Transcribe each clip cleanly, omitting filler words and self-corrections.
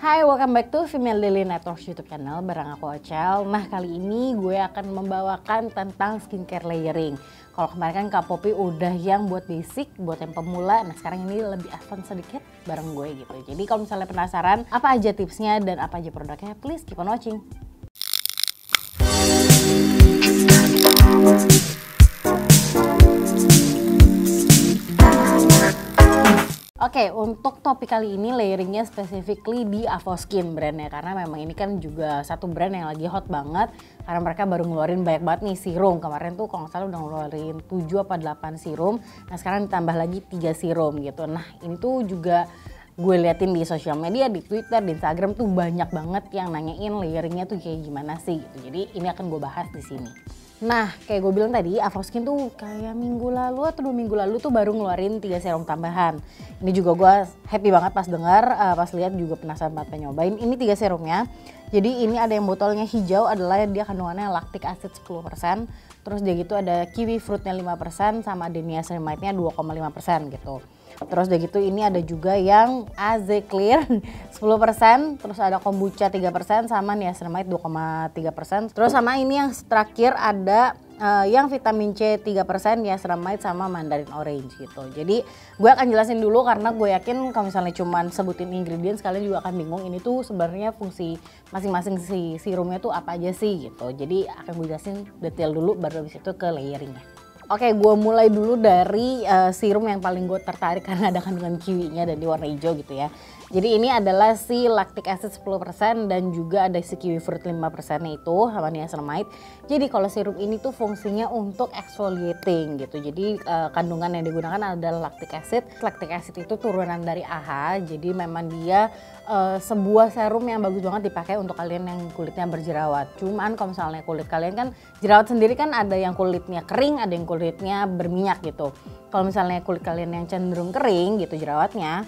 Hai, welcome back to Female Daily Network YouTube channel bareng aku Ocel. Nah, kali ini gue akan membawakan tentang skincare layering. Kalau kemarin kan Kak Poppy udah yang buat basic, buat yang pemula. Nah, sekarang ini lebih advance sedikit bareng gue gitu. Jadi kalau misalnya penasaran apa aja tipsnya dan apa aja produknya, please keep on watching. Oke, untuk topik kali ini layeringnya specifically di Avoskin brandnya, karena memang ini kan juga satu brand yang lagi hot banget karena mereka baru ngeluarin banyak banget nih serum. Kemarin tuh kalau nggak salah udah ngeluarin 7 apa 8 serum, nah sekarang ditambah lagi 3 serum gitu. Nah ini tuh juga gue liatin di sosial media, di Twitter, di Instagram tuh banyak banget yang nanyain layeringnya tuh kayak gimana sih gitu. Jadi ini akan gue bahas di sini. Nah, kayak gue bilang tadi, Avoskin tuh kayak minggu lalu atau 2 minggu lalu tuh baru ngeluarin 3 serum tambahan. Ini juga gue happy banget pas dengar, pas lihat juga penasaran banget pengen nyobain. Ini 3 serumnya. Jadi ini ada yang botolnya hijau, adalah dia kandungannya lactic acid 10%. Terus dia gitu ada kiwi fruitnya 5% sama ada niacinamide-nya 2,5% gitu. Terus udah gitu ini ada juga yang AZ Clear 10%, terus ada kombucha 3% sama niacinamide 2,3%. Terus sama ini yang terakhir ada yang vitamin C 3%, niacinamide sama mandarin orange gitu. Jadi gue akan jelasin dulu karena gue yakin kalau misalnya cuman sebutin ingredients kalian juga akan bingung ini tuh sebenarnya fungsi masing-masing si serumnya tuh apa aja sih gitu. Jadi akan gue jelasin detail dulu baru habis itu ke layeringnya. Oke, gue mulai dulu dari serum yang paling gue tertarik karena ada kandungan kiwinya dan di warna hijau gitu ya. Jadi ini adalah si lactic acid 10% dan juga ada si kiwi fruit 5%-nya itu sama niacinamide. Jadi kalau serum ini tuh fungsinya untuk exfoliating gitu. Jadi kandungan yang digunakan adalah lactic acid. Lactic acid itu turunan dari AHA. Jadi memang dia sebuah serum yang bagus banget dipakai untuk kalian yang kulitnya berjerawat. Cuman kalau misalnya kulit kalian kan jerawat sendiri kan ada yang kulitnya kering, ada yang kulitnya berminyak gitu. Kalau misalnya kulit kalian yang cenderung kering gitu jerawatnya,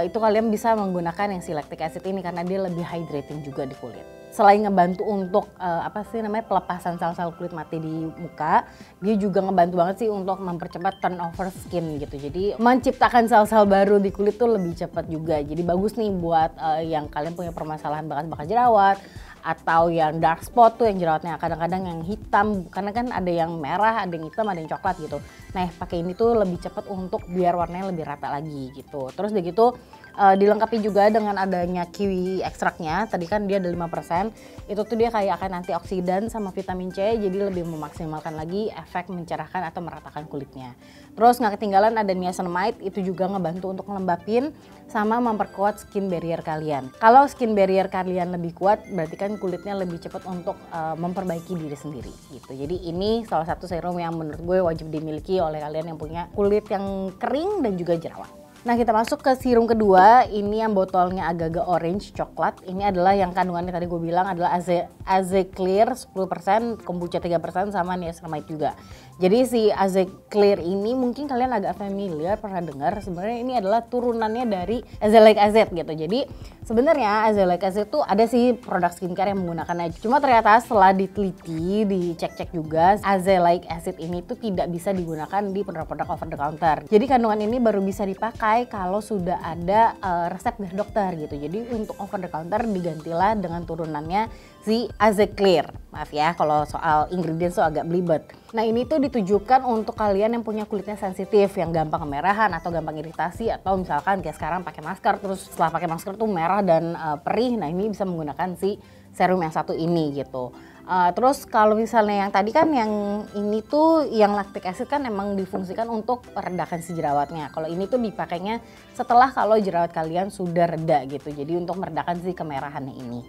itu kalian bisa menggunakan yang si lactic acid ini karena dia lebih hydrating juga di kulit. Selain ngebantu untuk pelepasan sel-sel kulit mati di muka, dia juga ngebantu banget sih untuk mempercepat turnover skin gitu. Jadi menciptakan sel-sel baru di kulit tuh lebih cepat juga. Jadi bagus nih buat yang kalian punya permasalahan bekas-bekas jerawat atau yang dark spot tuh yang jerawatnya kadang-kadang yang hitam, karena kan ada yang merah, ada yang hitam, ada yang coklat gitu. Nah pakai ini tuh lebih cepat untuk biar warnanya lebih rata lagi gitu. Terus udah gitu dilengkapi juga dengan adanya kiwi ekstraknya, tadi kan dia ada 5%, itu tuh dia kayak akan antioksidan sama vitamin C, jadi lebih memaksimalkan lagi efek mencerahkan atau meratakan kulitnya. Terus nggak ketinggalan ada niacinamide, itu juga ngebantu untuk ngelembapin sama memperkuat skin barrier kalian. Kalau skin barrier kalian lebih kuat, berarti kan kulitnya lebih cepat untuk memperbaiki diri sendiri gitu. Jadi ini salah satu serum yang menurut gue wajib dimiliki oleh kalian yang punya kulit yang kering dan juga jerawat. Nah kita masuk ke serum kedua, ini yang botolnya agak-agak orange coklat. Ini adalah yang kandungannya tadi gue bilang adalah AZ Clear 10%, kombucha 3% sama niacinamide juga. Jadi si AZ Clear ini mungkin kalian agak familiar, pernah dengar. Sebenarnya ini adalah turunannya dari Azelaic Acid gitu. Jadi sebenarnya Azelaic Acid tuh ada sih produk skincare yang menggunakannya. Cuma ternyata setelah diteliti, dicek-cek juga, Azelaic Acid ini tuh tidak bisa digunakan di produk-produk over the counter. Jadi kandungan ini baru bisa dipakai kalau sudah ada resep dari dokter gitu. Jadi untuk over the counter digantilah dengan turunannya si AZ Clear. Maaf ya kalau soal ingredients tuh agak belibet. Nah ini tuh ditujukan untuk kalian yang punya kulitnya sensitif, yang gampang kemerahan atau gampang iritasi, atau misalkan kayak sekarang pakai masker terus setelah pakai masker tuh merah dan perih. Nah ini bisa menggunakan si serum yang satu ini gitu. Terus kalau misalnya yang tadi kan yang ini tuh yang lactic acid kan emang difungsikan untuk meredakan si jerawatnya. Kalau ini tuh dipakainya setelah kalau jerawat kalian sudah reda gitu. Jadi untuk meredakan si kemerahannya ini.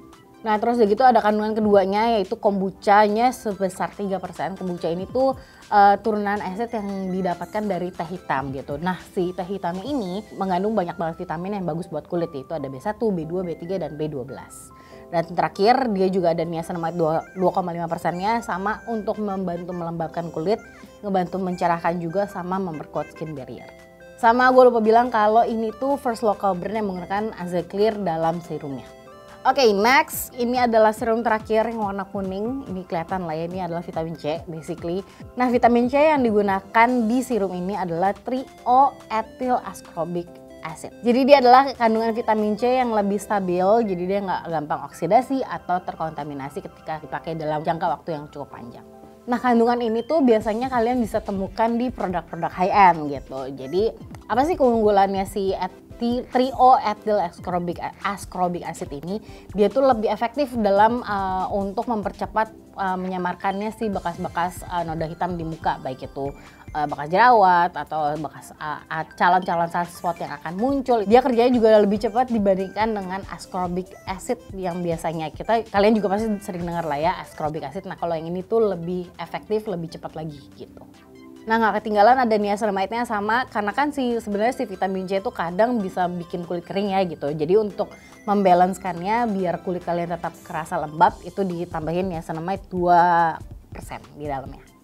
Nah terus udah gitu ada kandungan keduanya yaitu kombuchanya sebesar 3%. Kombucha ini tuh turunan asid yang didapatkan dari teh hitam gitu. Nah si teh hitamnya ini mengandung banyak banget vitamin yang bagus buat kulit, yaitu ada B1, B2, B3 dan B12. Dan terakhir dia juga ada niacinamide 2,5%-nya sama untuk membantu melembabkan kulit, ngebantu mencerahkan juga sama memperkuat skin barrier. Sama gue lupa bilang kalau ini tuh first local brand yang menggunakan AZ Clear dalam serumnya. Oke, next ini adalah serum terakhir yang warna kuning. Ini kelihatan lah ya, ini adalah vitamin C basically. Nah vitamin C yang digunakan di serum ini adalah trioethyl ascorbic acid. Jadi dia adalah kandungan vitamin C yang lebih stabil, jadi dia nggak gampang oksidasi atau terkontaminasi ketika dipakai dalam jangka waktu yang cukup panjang. Nah, kandungan ini tuh biasanya kalian bisa temukan di produk-produk high end gitu. Jadi apa sih keunggulannya si trio ethyl ascorbic acid ini? Dia tuh lebih efektif dalam untuk mempercepat menyamarkannya si bekas-bekas noda hitam di muka, baik itu bekas jerawat atau bekas calon-calon sunspot yang akan muncul. Dia kerjanya juga lebih cepat dibandingkan dengan ascorbic acid yang biasanya kalian juga pasti sering dengar lah ya, ascorbic acid. Nah, kalau yang ini tuh lebih efektif, lebih cepat lagi gitu. Nah, nggak ketinggalan ada niacinamide-nya sama, karena kan sebenarnya si vitamin C itu kadang bisa bikin kulit kering ya gitu. Jadi untuk membalancekannya biar kulit kalian tetap kerasa lembab, itu ditambahin niacinamide 2% di dalamnya.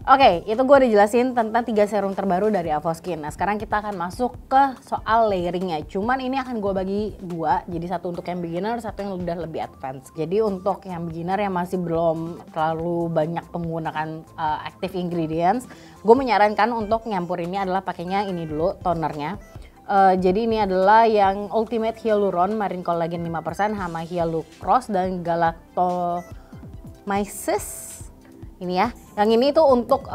Oke, itu gue udah jelasin tentang 3 serum terbaru dari Avoskin. Nah, sekarang kita akan masuk ke soal layering-nya. Cuman ini akan gue bagi 2, jadi satu untuk yang beginner, satu yang udah lebih advance. Jadi untuk yang beginner yang masih belum terlalu banyak menggunakan active ingredients, gue menyarankan untuk nyampur ini adalah pakainya ini dulu, tonernya. Jadi ini adalah yang Ultimate Hyaluron Marine Collagen 5% sama Hyalocross dan Galactomyces. Ini ya, yang ini tuh untuk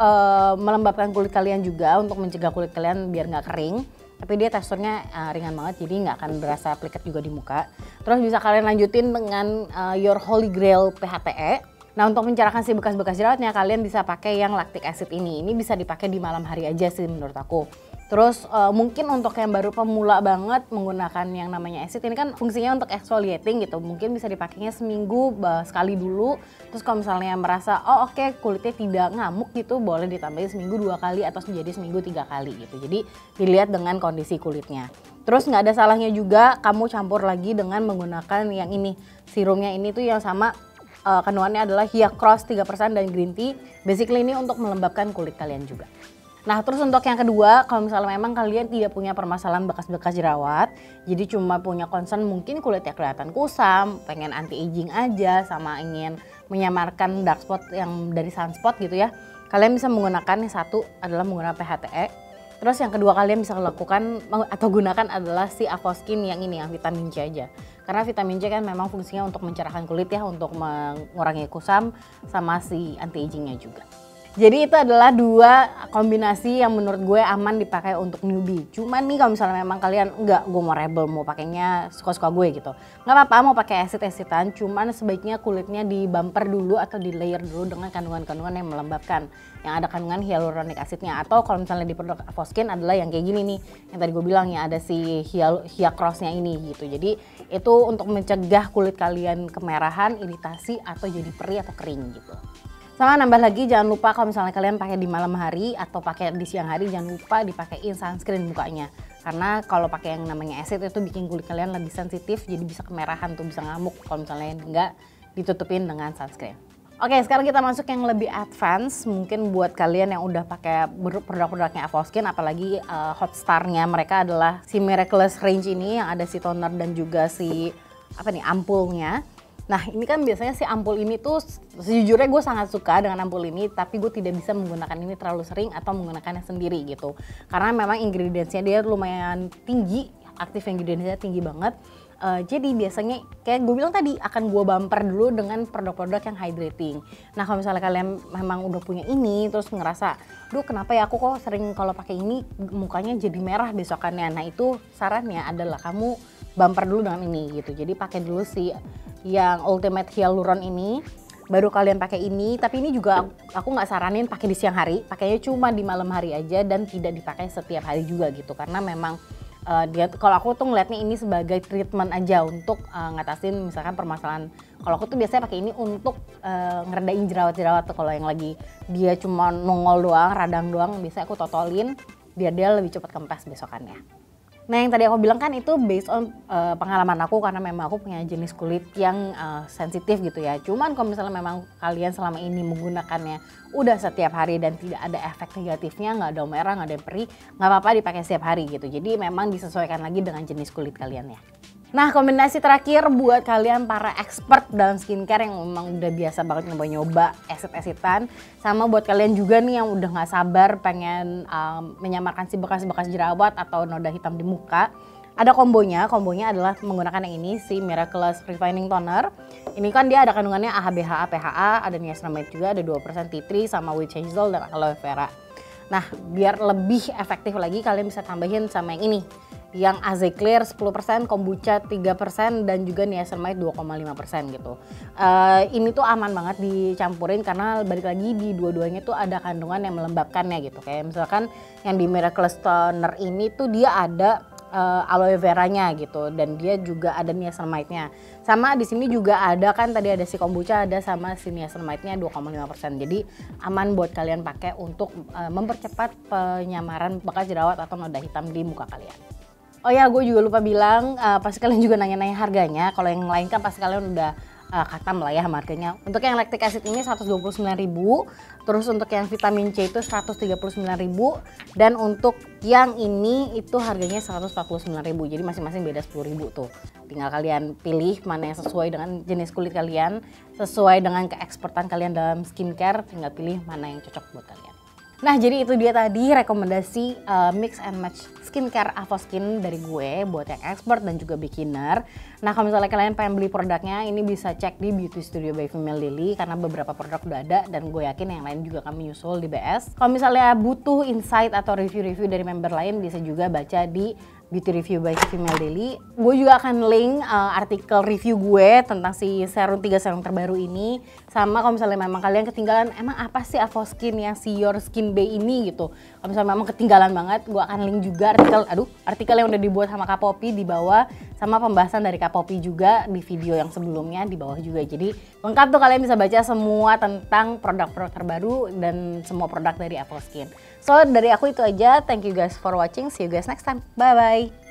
melembabkan kulit kalian juga, untuk mencegah kulit kalian biar nggak kering. Tapi dia teksturnya ringan banget, jadi nggak akan berasa pliket juga di muka. Terus bisa kalian lanjutin dengan Your Holy Grail PHTE. Nah, untuk mencerahkan si bekas-bekas jerawatnya, kalian bisa pakai yang lactic acid ini. Ini bisa dipakai di malam hari aja sih menurut aku. Terus mungkin untuk yang baru pemula banget menggunakan yang namanya acid, ini kan fungsinya untuk exfoliating gitu. Mungkin bisa dipakainya seminggu sekali dulu. Terus kalau misalnya merasa oke, kulitnya tidak ngamuk gitu, boleh ditambahin seminggu 2 kali atau menjadi seminggu 3 kali gitu. Jadi dilihat dengan kondisi kulitnya. Terus nggak ada salahnya juga kamu campur lagi dengan menggunakan yang ini. Serumnya ini tuh yang sama kandungannya adalah Hyacross 3% dan green tea. Basically ini untuk melembabkan kulit kalian juga. Nah, terus untuk yang kedua, kalau misalnya memang kalian tidak punya permasalahan bekas-bekas jerawat, jadi cuma punya concern mungkin kulitnya kelihatan kusam, pengen anti-aging aja, sama ingin menyamarkan dark spot yang dari sunspot gitu ya, kalian bisa menggunakan yang satu adalah menggunakan PHTE. Terus yang kedua kalian bisa lakukan atau gunakan adalah si Avoskin yang ini, yang vitamin C aja. Karena vitamin C kan memang fungsinya untuk mencerahkan kulit ya, untuk mengurangi kusam sama si anti-agingnya juga. Jadi itu adalah 2 kombinasi yang menurut gue aman dipakai untuk newbie. Cuman nih kalau misalnya memang kalian enggak, gue mau rebel, mau pakainya suka-suka gue gitu, nggak apa-apa mau pakai acid-acidan, cuman sebaiknya kulitnya di bumper dulu atau di layer dulu dengan kandungan-kandungan yang melembabkan, yang ada kandungan hyaluronic acidnya. Atau kalau misalnya di produk Avoskin adalah yang kayak gini nih, yang tadi gue bilang ya, ada si Hyacrossnya ini gitu. Jadi itu untuk mencegah kulit kalian kemerahan, iritasi, atau jadi perih atau kering gitu. Sama nambah lagi, jangan lupa kalau misalnya kalian pakai di malam hari atau pakai di siang hari, jangan lupa dipakein sunscreen mukanya. Karena kalau pakai yang namanya acid itu bikin kulit kalian lebih sensitif, jadi bisa kemerahan tuh, bisa ngamuk kalau misalnya nggak ditutupin dengan sunscreen. Oke, sekarang kita masuk yang lebih advance. Mungkin buat kalian yang udah pakai produk-produknya Avoskin, apalagi hot star-nya mereka adalah si Miraculous Range ini yang ada si toner dan juga si ampulnya. Nah, ini kan biasanya si ampul ini tuh sejujurnya gue sangat suka dengan ampul ini, tapi gue tidak bisa menggunakan ini terlalu sering atau menggunakannya sendiri gitu. Karena memang ingredientsnya dia lumayan tinggi, aktif ingredientsnya tinggi banget. Jadi biasanya kayak gue bilang tadi, akan gue bumper dulu dengan produk-produk yang hydrating. Nah, kalau misalnya kalian memang udah punya ini terus ngerasa, duh kenapa ya aku kok sering kalau pakai ini mukanya jadi merah besokannya. Nah, itu sarannya adalah kamu bumper dulu dengan ini gitu. Jadi pakai dulu si yang Ultimate Hyaluron ini, baru kalian pakai ini. Tapi ini juga aku nggak saranin pakai di siang hari, pakainya cuma di malam hari aja dan tidak dipakai setiap hari juga gitu. Karena memang dia, kalau aku tuh ngeliatnya ini sebagai treatment aja untuk ngatasin misalkan permasalahan. Kalau aku tuh biasanya pakai ini untuk ngeredain jerawat-jerawat tuh, kalau yang lagi dia cuma nongol doang, radang doang, biasanya aku totolin biar dia lebih cepat kempes besokannya. Nah, yang tadi aku bilang kan itu based on pengalaman aku, karena memang aku punya jenis kulit yang sensitif gitu ya. Cuman kalau misalnya memang kalian selama ini menggunakannya udah setiap hari dan tidak ada efek negatifnya, nggak ada merah, nggak ada perih, nggak apa-apa dipakai setiap hari gitu. Jadi memang disesuaikan lagi dengan jenis kulit kalian ya. Nah, kombinasi terakhir buat kalian para expert dalam skincare yang memang udah biasa banget nyoba-nyoba acid-acidan, sama buat kalian juga nih yang udah gak sabar pengen menyamarkan si bekas-bekas jerawat atau noda hitam di muka, Ada kombonya adalah menggunakan yang ini, si Miraculous Refining Toner. Ini kan dia ada kandungannya AHA, BHA, PHA, ada niacinamide juga, ada 2% tea tree sama witch hazel dan aloe vera. Nah, biar lebih efektif lagi kalian bisa tambahin sama yang ini. Yang AZ Clear 10%, kombucha 3% dan juga niacinamide 2,5% gitu. Ini tuh aman banget dicampurin karena balik lagi di dua-duanya tuh ada kandungan yang melembabkannya gitu. Kayak misalkan yang di Miraculous Toner ini tuh dia ada aloe veranya gitu dan dia juga ada niacinamide-nya. Sama di sini juga ada kan tadi ada si kombucha ada sama si niacinamide-nya 2,5%. Jadi aman buat kalian pakai untuk mempercepat penyamaran bekas jerawat atau noda hitam di muka kalian. Oh ya, gue juga lupa bilang, pasti kalian juga nanya-nanya harganya. Kalau yang lain kan pasti kalian udah khatam lah ya harganya. Untuk yang lactic acid ini 129.000, terus untuk yang vitamin C itu 139.000, dan untuk yang ini itu harganya 149.000. Jadi masing-masing beda 10.000 tuh. Tinggal kalian pilih mana yang sesuai dengan jenis kulit kalian, sesuai dengan keekspertan kalian dalam skincare, tinggal pilih mana yang cocok buat kalian. Nah, jadi itu dia tadi rekomendasi mix and match skincare Avoskin dari gue buat yang expert dan juga beginner. Nah, kalau misalnya kalian pengen beli produknya, ini bisa cek di Beauty Studio by Female Lily karena beberapa produk udah ada dan gue yakin yang lain juga kami nyusul di BS. Kalau misalnya butuh insight atau review-review dari member lain, bisa juga baca di Beauty Review by Female Daily. Gue juga akan link artikel review gue tentang si serum 3 serum terbaru ini. Sama kalau misalnya memang kalian ketinggalan, emang apa sih Avoskin yang si Your Skin Bay ini gitu. Kalau misalnya memang ketinggalan banget, gue akan link juga artikel yang udah dibuat sama Kak Poppy di bawah. Sama pembahasan dari Kak Poppy juga di video yang sebelumnya di bawah juga. Jadi lengkap tuh, kalian bisa baca semua tentang produk-produk terbaru dan semua produk dari Avoskin. So dari aku itu aja, thank you guys for watching, see you guys next time, bye bye.